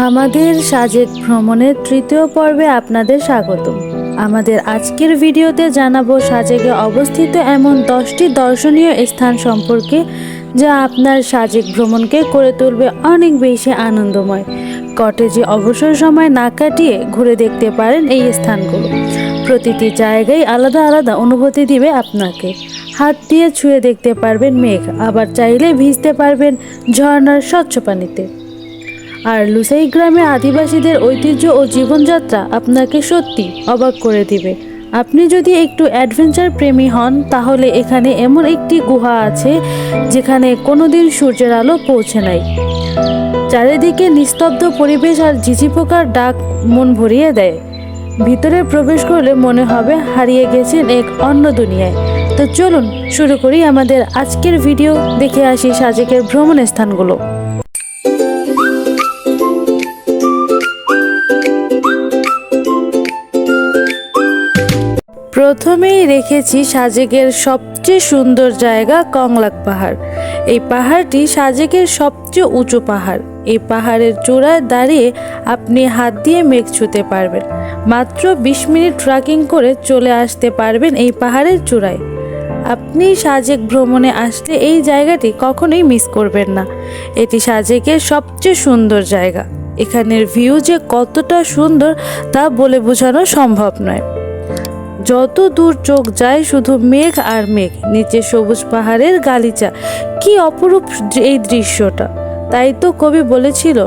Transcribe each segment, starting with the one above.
আমাদের সাজেক ভ্রমণের তৃতীয় পর্বে আপনাদের স্বাগতম। আমাদের আজকের ভিডিওতে জানাবো সাজেকে অবস্থিত এমন 10টি দর্শনীয় স্থান সম্পর্কে, যা আপনার সাজেক ভ্রমণকে করে তুলবে অনেক বেশি আনন্দময়। কটেজে অবসর সময় না কাটিয়ে ঘুরে দেখতে পারেন এই স্থানগুলো। প্রতিটি জায়গায় আলাদা আলাদা অনুভূতি দিবে আপনাকে। হাত দিয়ে ছুঁয়ে দেখতে পারবেন মেঘ, আবার চাইলে ভিজতে পারবেন ঝর্ণার স্বচ্ছ পানিতে। আর লুসাই গ্রামে আদিবাসীদের ঐতিহ্য ও জীবনযাত্রা আপনাকে সত্যি অবাক করে দিবে। আপনি যদি একটু অ্যাডভেঞ্চার প্রেমী হন, তাহলে এখানে এমন একটি গুহা আছে যেখানে কোনোদিন সূর্যের আলো পৌঁছে নাই। চারিদিকে নিস্তব্ধ পরিবেশ আর ঝিঝি পোকার ডাক মন ভরিয়ে দেয়। ভিতরে প্রবেশ করলে মনে হবে হারিয়ে গেছেন এক অন্য দুনিয়ায়। তো চলুন শুরু করি আমাদের আজকের ভিডিও। দেখে আসি সাজেকের ভ্রমণ স্থানগুলো। প্রথমেই রেখেছি সাজেকের সবচেয়ে সুন্দর জায়গা কংলাক পাহাড়। এই পাহাড়টি সাজেকের সবচেয়ে উঁচু পাহাড়। এই পাহাড়ের চূড়ায় দাঁড়িয়ে আপনি হাত দিয়ে মেঘ ছুঁতে পারবেন। মাত্র 20 মিনিট ট্রেকিং করে চলে আসতে পারবেন এই পাহাড়ের চূড়ায়। আপনি সাজেক ভ্রমণে আসলে এই জায়গাটি কখনোই মিস করবেন না। এটি সাজেকের সবচেয়ে সুন্দর জায়গা। এখানের ভিউ যে কতটা সুন্দর তা বলে বোঝানো সম্ভব নয়। যত দূর চোখ যায় শুধু মেঘ আর মেঘ, নিচে সবুজ পাহাড়ের গালিচা। কি অপরূপ এই দৃশ্যটা! তাই তো কবি বলেছিল,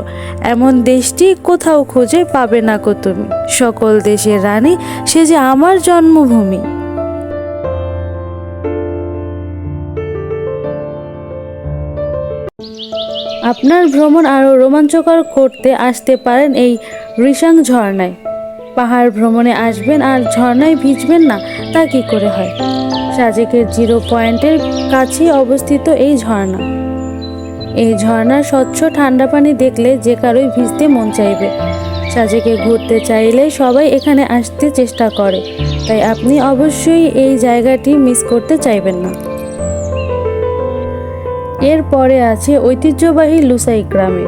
এমন দেশটি কোথাও খুঁজে পাবে না কো তুমি, সকল দেশের রানী সে যে আমার জন্মভূমি। আপনার ভ্রমণ আরও রোমাঞ্চকর করতে আসতে পারেন এই রিসাং ঝর্ণায়। পাহাড় ভ্রমণে আসবেন আর ঝর্ণায় ভিজবেন না, তা কি করে হয়? সাজেকের 0 পয়েন্টের কাছেই অবস্থিত এই ঝর্ণা। এই ঝর্ণার স্বচ্ছ ঠান্ডা পানি দেখলে যে কারোই ভিজতে মন চাইবে। সাজেকে ঘুরতে চাইলে সবাই এখানে আসতে চেষ্টা করে, তাই আপনি অবশ্যই এই জায়গাটি মিস করতে চাইবেন না। এরপরে আছে ঐতিহ্যবাহী লুসাই গ্রামে।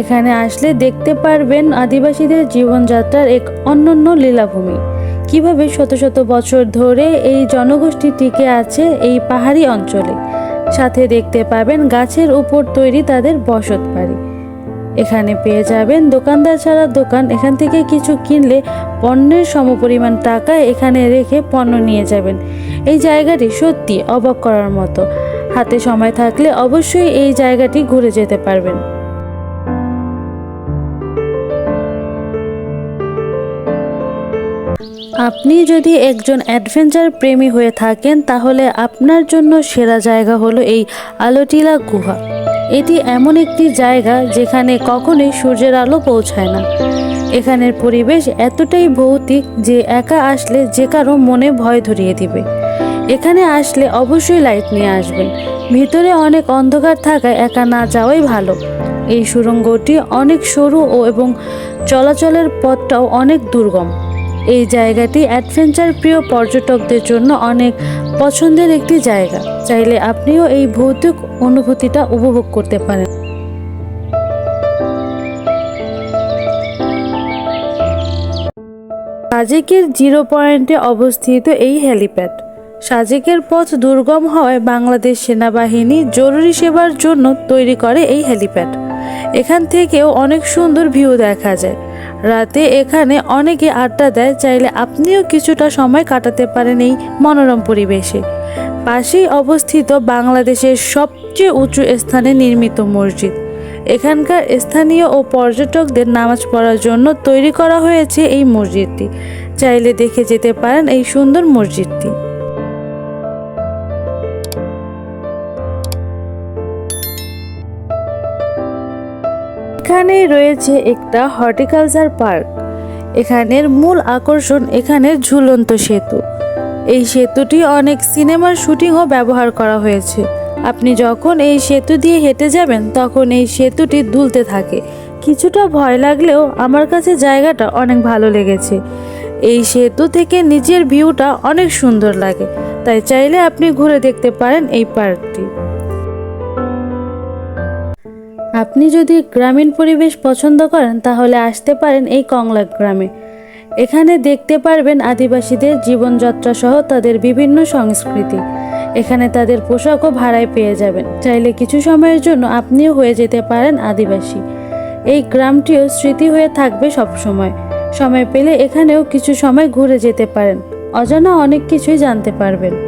এখানে আসলে দেখতে পারবেন আদিবাসীদের জীবনযাত্রার এক অনন্য লীলাভূমি। কিভাবে শত শত বছর ধরে এই জনগোষ্ঠী টিকে আছে এই পাহাড়ি অঞ্চলে। সাথে দেখতে পাবেন গাছের উপর তৈরি তাদের বসত বাড়ি। এখানে পেয়ে যাবেন দোকানদার ছাড়া দোকান। এখান থেকে কিছু কিনলে পণ্যের সমপরিমাণ টাকা এখানে রেখে পণ্য নিয়ে যাবেন। এই জায়গাটি সত্যি অবাক করার মতো। হাতে সময় থাকলে অবশ্যই এই জায়গাটি ঘুরে যেতে পারবেন। আপনি যদি একজন অ্যাডভেঞ্চার প্রেমী হয়ে থাকেন, তাহলে আপনার জন্য সেরা জায়গা হলো এই আলোটিলা গুহা। এটি এমন একটি জায়গা যেখানে কখনোই সূর্যের আলো পৌঁছায় না। এখানের পরিবেশ এতটাই ভৌতিক যে একা আসলে যে কারো মনে ভয় ধরিয়ে দিবে। এখানে আসলে অবশ্যই লাইট নিয়ে আসবেন। ভিতরে অনেক অন্ধকার থাকায় একা না যাওয়াই ভালো। এই সুড়ঙ্গটি অনেক সরু এবং চলাচলের পথটাও অনেক দুর্গম। এই জায়গাটি অ্যাডভেঞ্চার প্রিয় পর্যটকদের জন্য অনেক পছন্দের একটি জায়গা। চাইলে আপনিও এই ভৌতিক অনুভূতিটা উপভোগ করতে পারেন। সাজেকের 0 পয়েন্টে অবস্থিত এই হেলিপ্যাড। সাজেকের পথ দুর্গম হওয়ায় বাংলাদেশ সেনাবাহিনী জরুরি সেবার জন্য তৈরি করে এই হেলিপ্যাড। এখান থেকেও অনেক সুন্দর ভিউ দেখা যায়। রাতে এখানে অনেকে আড্ডা দেয়। চাইলে আপনিও কিছুটা সময় কাটাতে পারেন এই মনোরম পরিবেশে। পাশেই অবস্থিত বাংলাদেশের সবচেয়ে উঁচু স্থানে নির্মিত মসজিদ। এখানকার স্থানীয় ও পর্যটকদের নামাজ পড়ার জন্য তৈরি করা হয়েছে এই মসজিদটি। চাইলে দেখে যেতে পারেন এই সুন্দর মসজিদটি। এখানেই রয়েছে একটা হর্টিকালচার পার্ক। এখানের মূল আকর্ষণ এখানের ঝুলন্ত সেতু। এই সেতুটি অনেক সিনেমার শুটিংও ব্যবহার করা হয়েছে। আপনি যখন এই সেতু দিয়ে হেঁটে যাবেন, তখন এই সেতুটি দুলতে থাকে। কিছুটা ভয় লাগলেও আমার কাছে জায়গাটা অনেক ভালো লেগেছে। এই সেতু থেকে নিচের ভিউটা অনেক সুন্দর লাগে, তাই চাইলে আপনি ঘুরে দেখতে পারেন এই পার্কটি। আপনি যদি গ্রামীণ পরিবেশ পছন্দ করেন তাহলে আসতে পারেন এই কংলাক গ্রামে। এখানে দেখতে পারবেন আদিবাসীদের জীবনযাত্রা সহ তাদের বিভিন্ন সংস্কৃতি। এখানে তাদের পোশাকও ভাড়ায় পেয়ে যাবেন। চাইলে কিছু সময়ের জন্য আপনিও হয়ে যেতে পারেন আদিবাসী। এই গ্রামটিও স্মৃতি হয়ে থাকবে সবসময়। সময় পেলে এখানেও কিছু সময় ঘুরে যেতে পারেন, অজানা অনেক কিছুই জানতে পারবেন।